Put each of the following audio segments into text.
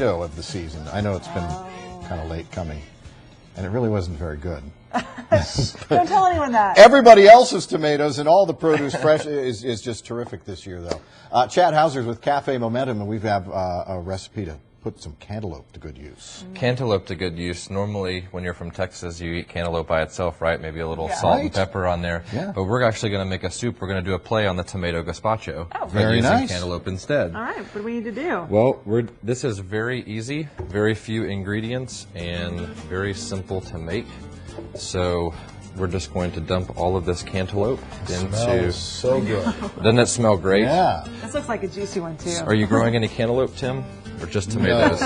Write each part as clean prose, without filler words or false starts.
of the season. I know it's been kind of late coming, and it really wasn't very good. Don't tell anyone that. Everybody else's tomatoes and all the produce fresh is just terrific this year, though. Chad Hauser's with Cafe Momentum, and we have a recipe to put some cantaloupe to good use. Cantaloupe to good use. Normally, when you're from Texas, you eat cantaloupe by itself, right? Maybe a little salt and pepper on there. Yeah. But we're actually going to make a soup. We're going to do a play on the tomato gazpacho. Oh, very using nice. Cantaloupe instead. All right, what do we need to do? Well, this is very easy, very few ingredients, and very simple to make. So we're just going to dump all of this cantaloupe into. Smells so good. Doesn't it smell great? Yeah. This looks like a juicy one, too. Are you growing any cantaloupe, Tim? Or just tomatoes?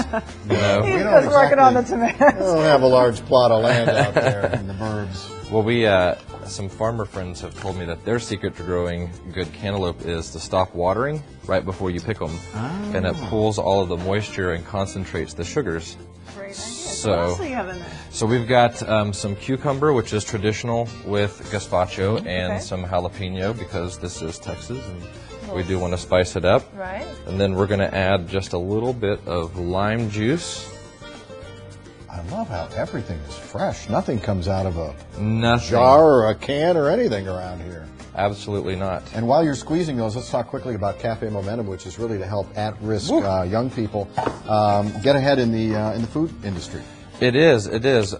No. He's just working on the tomatoes. We don't have a large plot of land out there in the burbs. Well, some farmer friends have told me that their secret to growing good cantaloupe is to stop watering right before you pick them. Oh. And it pulls all of the moisture and concentrates the sugars. Great idea. So what else do you have in there? So we've got some cucumber, which is traditional with gazpacho, and some jalapeno because this is Texas and we do want to spice it up. Right. And then we're going to add just a little bit of lime juice. I love how everything is fresh. Nothing comes out of a Nothing. jar or a can or anything around here. Absolutely not. And while you're squeezing those, let's talk quickly about Cafe Momentum, which is really to help at-risk young people get ahead in the food industry. It is. It is.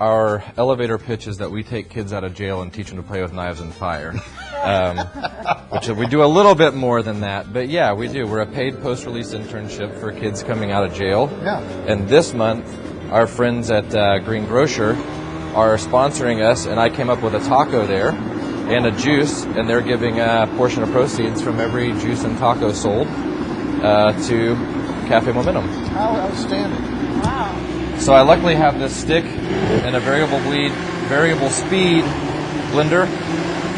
Our elevator pitch is that we take kids out of jail and teach them to play with knives and fire. Which we do a little bit more than that, but yeah, we do. We're a paid post-release internship for kids coming out of jail. Yeah. And this month, our friends at Green Grocer are sponsoring us, and I came up with a taco there and a juice, and they're giving a portion of proceeds from every juice and taco sold to Cafe Momentum. How outstanding. Wow. So I luckily have this stick and a variable speed blender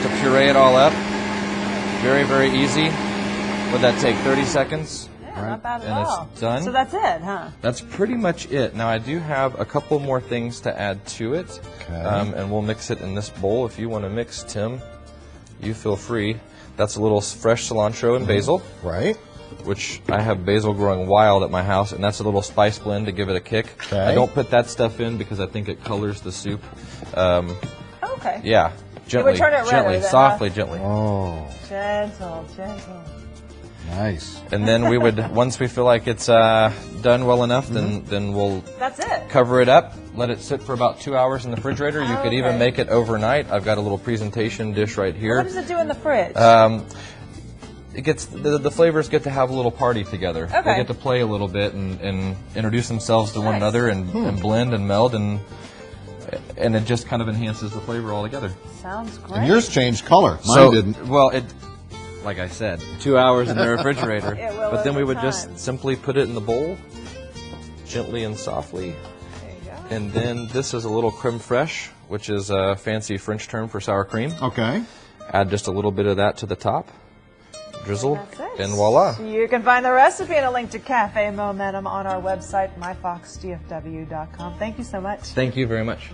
to puree it all up. Very, very easy. Would that take 30 seconds? Yeah, not bad at all. And it's done. So that's it, huh? That's pretty much it. Now I do have a couple more things to add to it. Okay. And we'll mix it in this bowl. If you want to mix, Tim, you feel free. That's a little fresh cilantro and basil. Right. Which I have basil growing wild at my house, and that's a little spice blend to give it a kick. Okay. I don't put that stuff in because I think it colors the soup. Okay. Yeah. Gently, turn it gently, softly, gently. Oh. Gentle, gentle. Nice. And then we would, once we feel like it's done well enough, then we'll That's it. Cover it up, let it sit for about 2 hours in the refrigerator. You could even make it overnight. I've got a little presentation dish right here. What does it do in the fridge? It gets the flavors get to have a little party together. Okay. They get to play a little bit and introduce themselves to one another and blend and meld and it just kind of enhances the flavor altogether. Sounds great. And yours changed color. Mine didn't. Well, like I said, 2 hours in the refrigerator. It will but then we would over just time. simply put it in the bowl, gently and softly. There you go. And then this is a little creme fraiche, which is a fancy French term for sour cream. Okay. Add just a little bit of that to the top. Drizzle, That's it. and voila. You can find the recipe and a link to Cafe Momentum on our website, myfoxdfw.com. Thank you so much. Thank you very much.